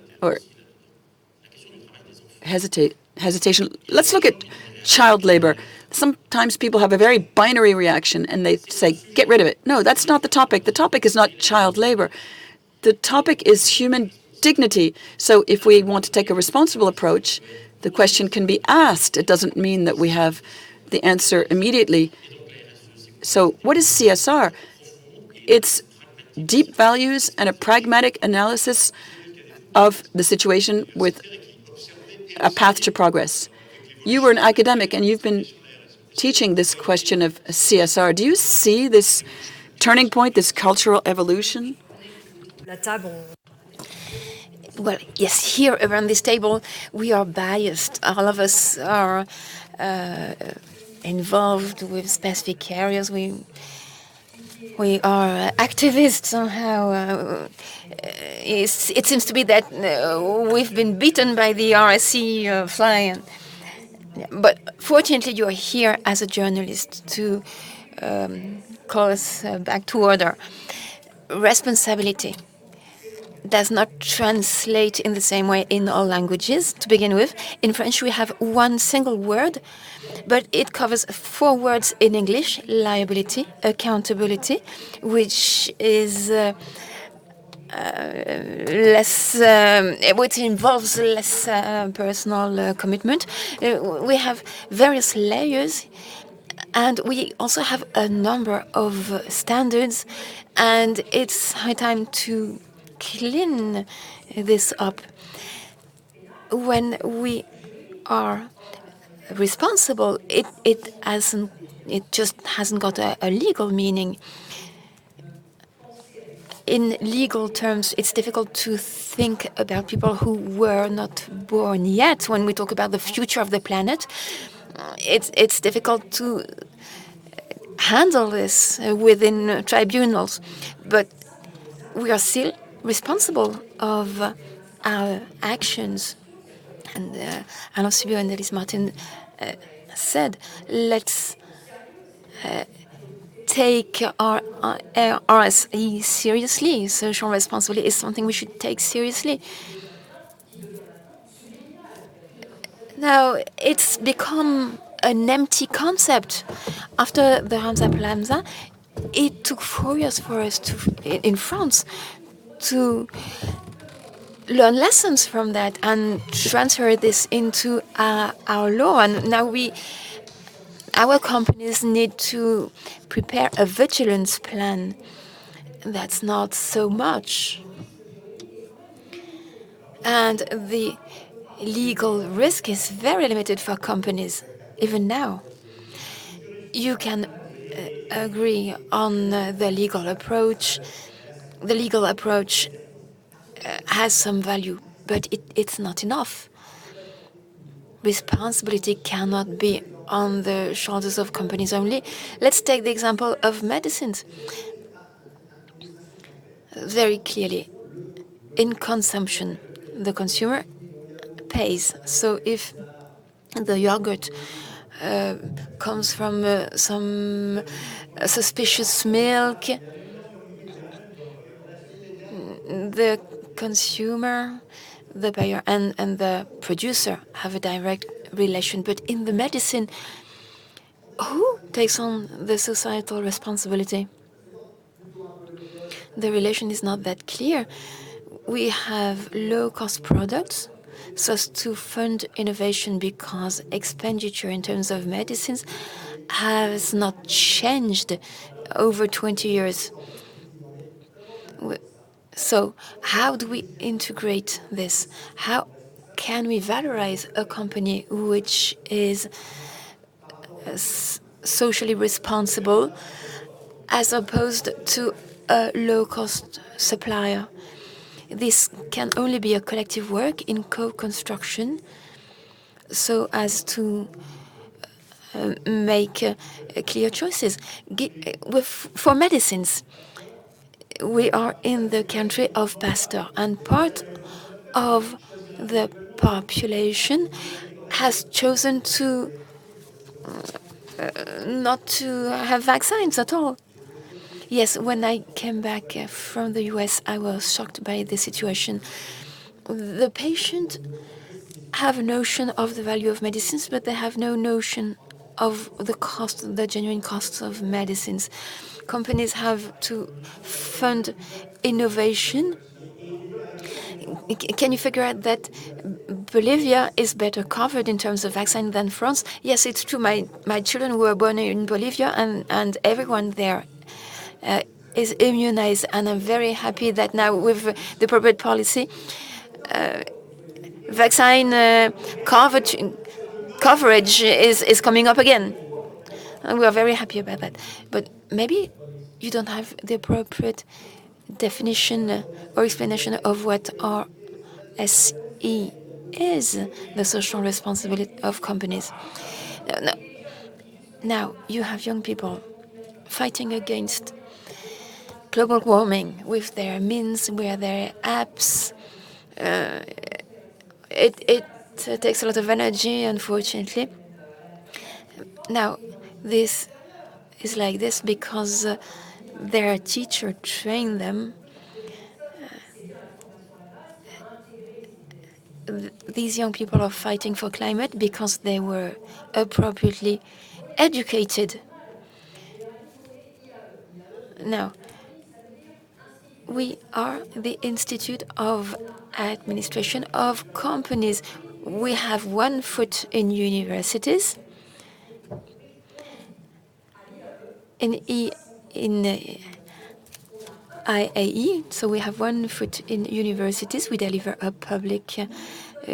hesitation. Let's look at child labor. Sometimes people have a very binary reaction and they say, get rid of it. No, that's not the topic. The topic is not child labor. The topic is human dignity. So if we want to take a responsible approach, the question can be asked. It doesn't mean that we have the answer immediately. So what is CSR? It's deep values and a pragmatic analysis of the situation with a path to progress. You were an academic and you've been teaching this question of CSR. Do you see this turning point, this cultural evolution? Well, yes, here around this table, we are biased. All of us are involved with specific areas. We are activists somehow. It seems to be that we've been beaten by the RSE fly. But fortunately, you are here as a journalist to call us back to order. Responsibility does not translate in the same way in all languages, to begin with. In French, we have one single word but it covers 4 words in English: liability, accountability, which is which involves less personal commitment. We have various layers, and we also have a number of standards, and it's high time to clean this up. When we are responsible, it just hasn't got a legal meaning. In legal terms, it's difficult to think about people who were not born yet. When we talk about the future of the planet, it's difficult to handle this within tribunals. But we are still responsible of our actions. And Alain Subio and Elise Martin said, let's take our RSE seriously. Social responsibility is something we should take seriously. Now, it's become an empty concept. After the Ramsar Plaza, it took 4 years for us in France to learn lessons from that and transfer this into our law. And now our companies need to prepare a vigilance plan. That's not so much. And the legal risk is very limited for companies, even now. You can agree on the legal approach. The legal approach has some value, but it's not enough. Responsibility cannot be on the shoulders of companies only. Let's take the example of medicines. Very clearly, in consumption, the consumer pays. So if the yogurt comes from some suspicious milk, the consumer, the buyer, and the producer have a direct relation. But in the medicine, who takes on the societal responsibility? The relation is not that clear. We have low-cost products so as to fund innovation, because expenditure in terms of medicines has not changed over 20 years. So how do we integrate this? How can we valorize a company which is socially responsible as opposed to a low-cost supplier? This can only be a collective work in co-construction, so as to make clear choices. For medicines, we are in the country of Pasteur, and part of the population has chosen to not to have vaccines at all. Yes, when I came back from the US, I was shocked by the situation. The patient have a notion of the value of medicines, but they have no notion of the cost, the genuine costs of medicines. Companies have to fund innovation. Can you figure out that Bolivia is better covered in terms of vaccine than France? Yes, it's true. My children were born in Bolivia, and everyone there is immunized, and I'm very happy that now with the appropriate policy, vaccine coverage is coming up again. And we are very happy about that. But maybe you don't have the appropriate definition or explanation of what RSE is, the social responsibility of companies. Now, you have young people fighting against global warming with their means, with their apps. It takes a lot of energy, unfortunately. Now, this is like this because their teacher trained them. these young people are fighting for climate because they were appropriately educated. Now, we are the Institute of Administration of Companies. We have one foot in universities, in IAE, so we have one foot in universities. We deliver a public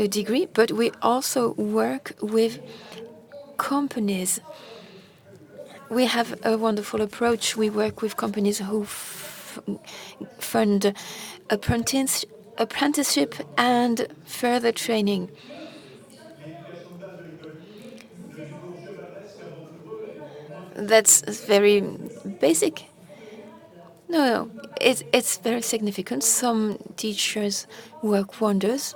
degree, but we also work with companies. We have a wonderful approach. We work with companies who fund apprenticeship and further training. That's very basic. No, it's very significant. Some teachers work wonders.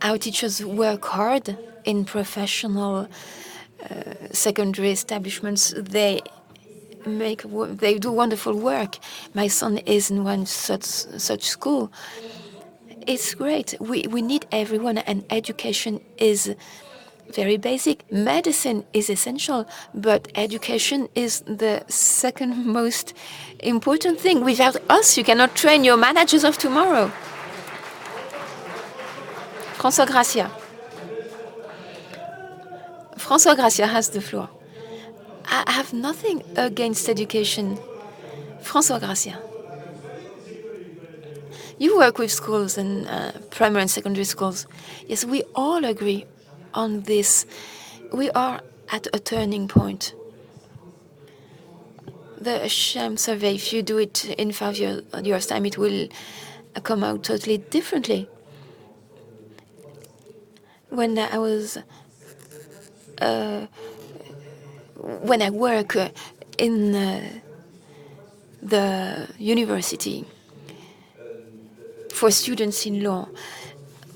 Our teachers work hard in professional secondary establishments. They do wonderful work. My son is in one such school. It's great. We need everyone, and education is very basic. Medicine is essential, but education is the second most important thing. Without us, you cannot train your managers of tomorrow. François GRACIA. François GRACIA has the floor. I have nothing against education. François GRACIA. You work with schools and primary and secondary schools. Yes, we all agree on this. We are at a turning point. The CHAM survey, if you do it in 5 years' time, it will come out totally differently. When I work in the university for students in law,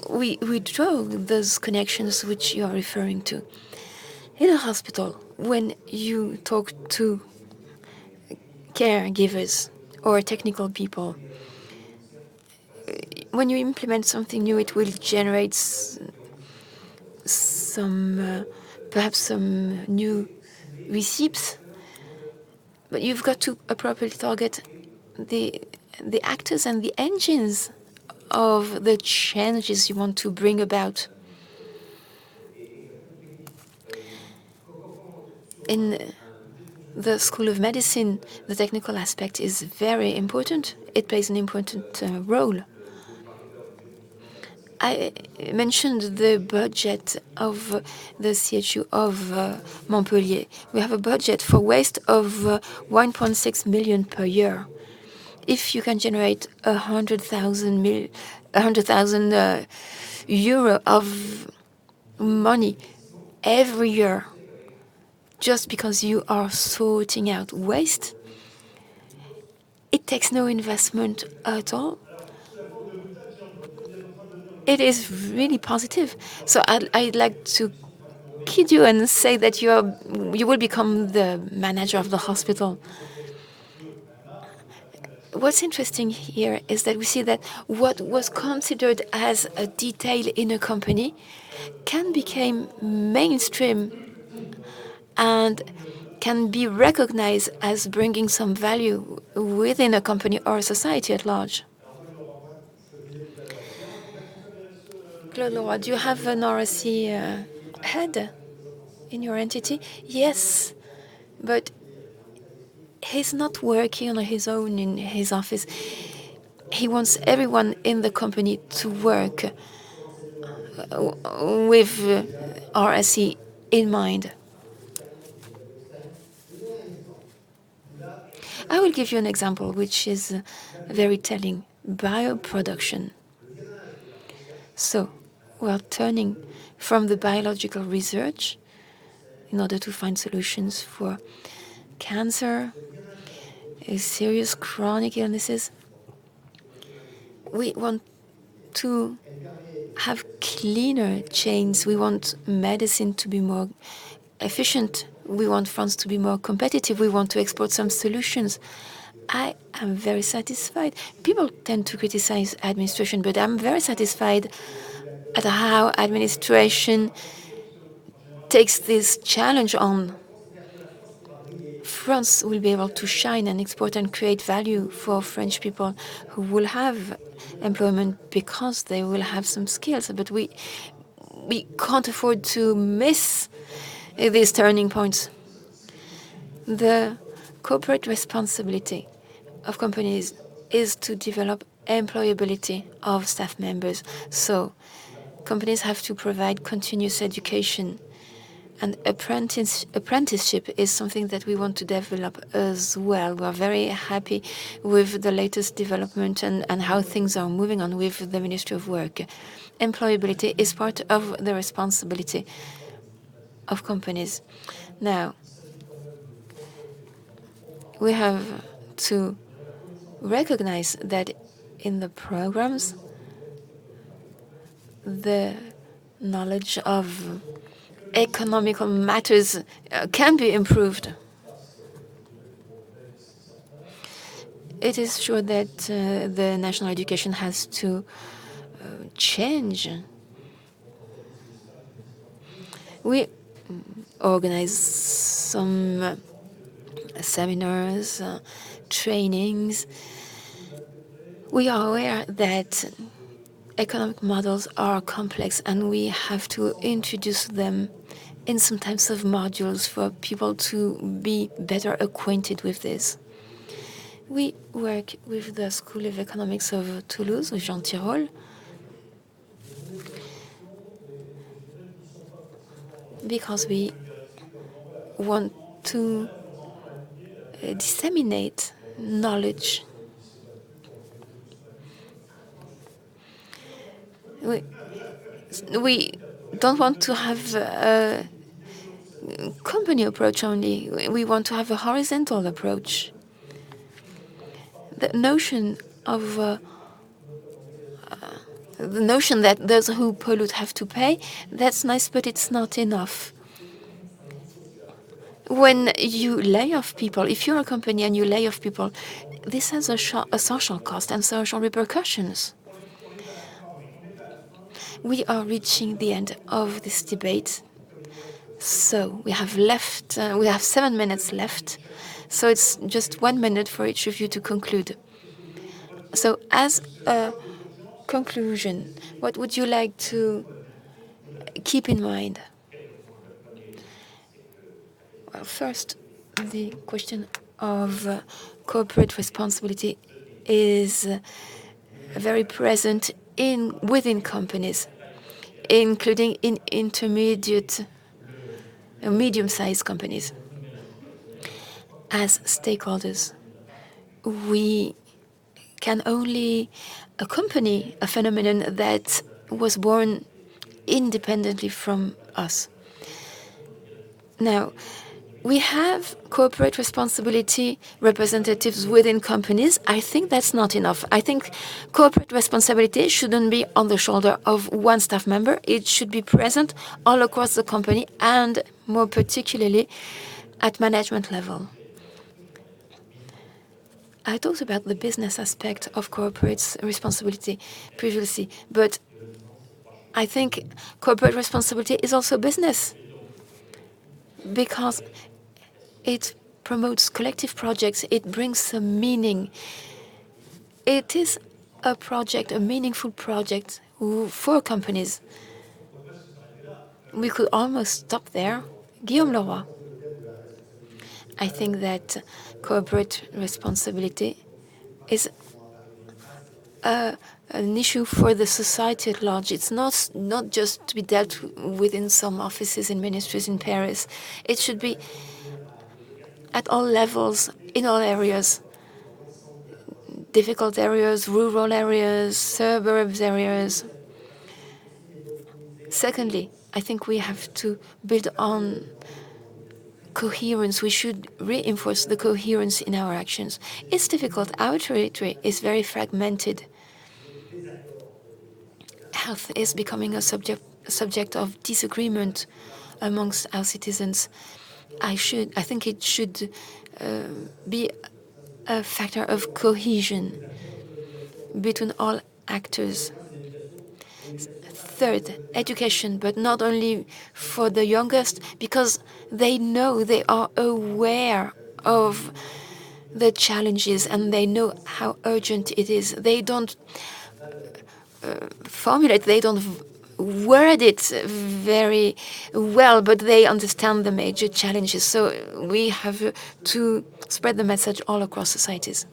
we draw those connections which you are referring to. In a hospital, when you talk to caregivers or technical people, when you implement something new, it will generate perhaps some new receipts, but you've got to appropriately target the actors and the engines of the changes you want to bring about. In the School of Medicine, the technical aspect is very important. It plays an important role. I mentioned the budget of the CHU of Montpellier. We have a budget for waste of 1.6 million per year. If you can generate 100,000 euro of money every year just because you are sorting out waste, it takes no investment at all. It is really positive. So I'd like to kid you and say that you will become the manager of the hospital. What's interesting here is that we see that what was considered as a detail in a company can become mainstream and can be recognized as bringing some value within a company or a society at large. Claude LEROY, do you have an RSC head in your entity? Yes, but he's not working on his own in his office. He wants everyone in the company to work with RSC in mind. I will give you an example which is very telling. Bioproduction. So we are turning from the biological research in order to find solutions for cancer, serious chronic illnesses. We want to have cleaner chains. We want medicine to be more efficient. We want France to be more competitive. We want to export some solutions. I am very satisfied. People tend to criticize administration, but I'm very satisfied at how administration takes this challenge on. France will be able to shine and export and create value for French people who will have employment because they will have some skills. But we can't afford to miss these turning points. The corporate responsibility of companies is to develop employability of staff members. So companies have to provide continuous education. And apprenticeship is something that we want to develop as well. We are very happy with the latest development and how things are moving on with the Ministry of Work. Employability is part of the responsibility of companies. Now, we have to recognize that in the programs, the knowledge of economical matters can be improved. It is sure that the national education has to change. We organize some seminars, trainings. We are aware that economic models are complex and we have to introduce them in some types of modules for people to be better acquainted with this. We work with the School of Economics of Toulouse, with Jean Tirole, because we want to disseminate knowledge. We don't want to have a company approach only. We want to have a horizontal approach. The notion that those who pollute have to pay, that's nice, but it's not enough. When you lay off people, if you're a company and you lay off people, this has a social cost and social repercussions. We are reaching the end of this debate. So we have 7 minutes left. So it's just 1 minute for each of you to conclude. So as a conclusion, what would you like to keep in mind? Well, first, the question of corporate responsibility is very present within companies, including in intermediate, medium-sized companies. As stakeholders, we can only accompany a phenomenon that was born independently from us. Now, we have corporate responsibility representatives within companies. I think that's not enough. I think corporate responsibility shouldn't be on the shoulder of one staff member. It should be present all across the company and more particularly at management level. I talked about the business aspect of corporate responsibility previously, but I think corporate responsibility is also business because it promotes collective projects. It brings some meaning. It is a project, a meaningful project for companies. We could almost stop there. Guillaume Leroy. I think that corporate responsibility is an issue for the society at large. It's not just to be dealt with in some offices in ministries in Paris. It should be at all levels, in all areas, difficult areas, rural areas, suburbs areas. Secondly, I think we have to build on coherence. We should reinforce the coherence in our actions. It's difficult. Our territory is very fragmented. Health is becoming a subject of disagreement amongst our citizens. I think it should be a factor of cohesion between all actors. Third, education, but not only for the youngest, because they know, they are aware of the challenges and they know how urgent it is. They don't formulate, they don't word it very well, but they understand the major challenges. So we have to spread the message all across societies.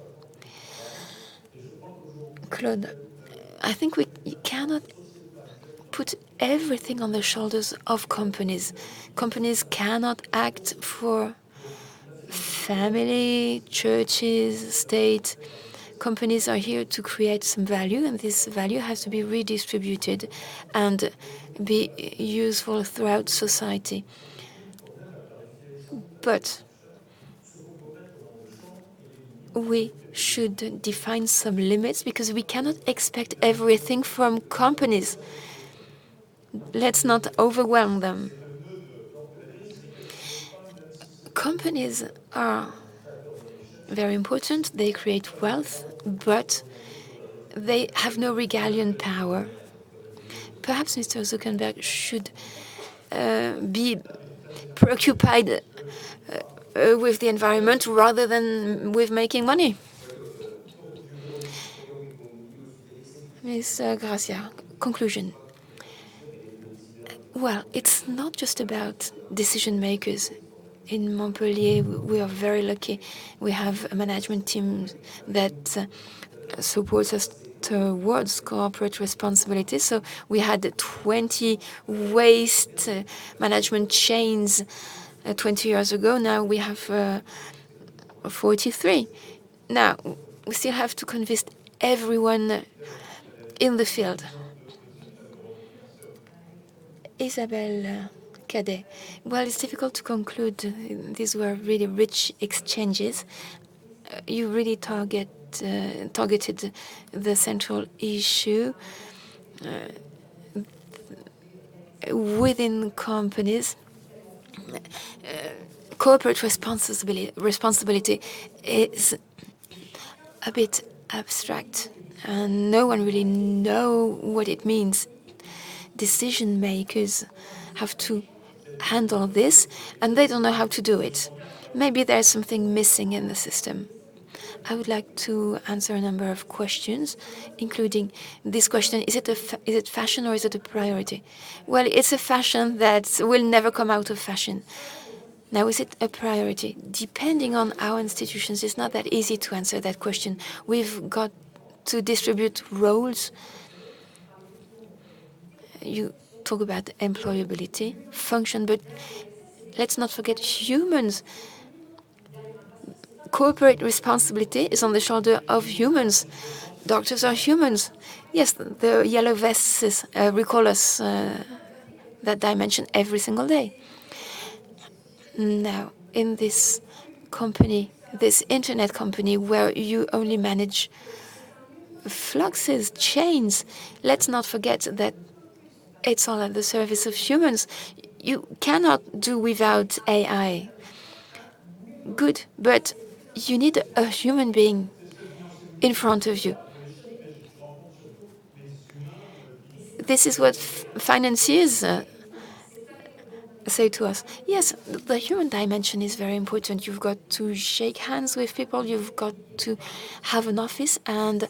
Claude, I think we cannot put everything on the shoulders of companies. Companies cannot act for family, churches, state. Companies are here to create some value, and this value has to be redistributed and be useful throughout society. But we should define some limits because we cannot expect everything from companies. Let's not overwhelm them. Companies are very important. They create wealth, but they have no regalian power. Perhaps Mr. Zuckerberg should be preoccupied with the environment rather than with making money. Ms. GRACIA, conclusion. Well, it's not just about decision makers. In Montpellier, we are very lucky. We have a management team that supports us towards corporate responsibility. So we had 20 waste management chains 20 years ago. Now we have 43. Now, we still have to convince everyone in the field. Isabelle, CADET. Well, it's difficult to conclude. These were really rich exchanges. You really targeted the central issue within companies. Corporate responsibility is a bit abstract, and no one really knows what it means. Decision makers have to handle this, and they don't know how to do it. Maybe there's something missing in the system. I would like to answer a number of questions, including this question: is it fashion or is it a priority? Well, it's a fashion that will never come out of fashion. Now, is it a priority? Depending on our institutions, it's not that easy to answer that question. We've got to distribute roles. You talk about employability, function, but let's not forget humans. Corporate responsibility is on the shoulder of humans. Doctors are humans. Yes, the yellow vests recall us that dimension every single day. Now, in this company, this internet company where you only manage fluxes, chains, let's not forget that it's all at the service of humans. You cannot do without AI. Good, but you need a human being in front of you. This is what financiers say to us. Yes, the human dimension is very important. You've got to shake hands with people. You've got to have an office and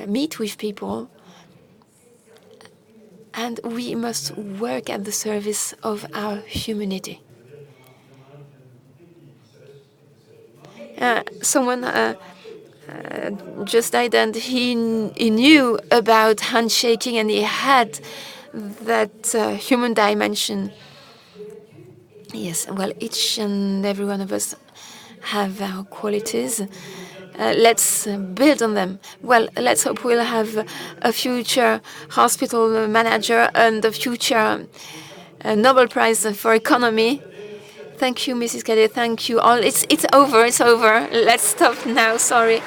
meet with people. And we must work at the service of our humanity. Someone just died, and he knew about handshaking, and he had that human dimension. Yes, well, each and every one of us have our qualities. Let's build on them. Well, let's hope we'll have a future hospital manager and a future Nobel Prize for economy. Thank you, Mrs. Cadet. Thank you all. It's over. It's over. Let's stop now. Sorry.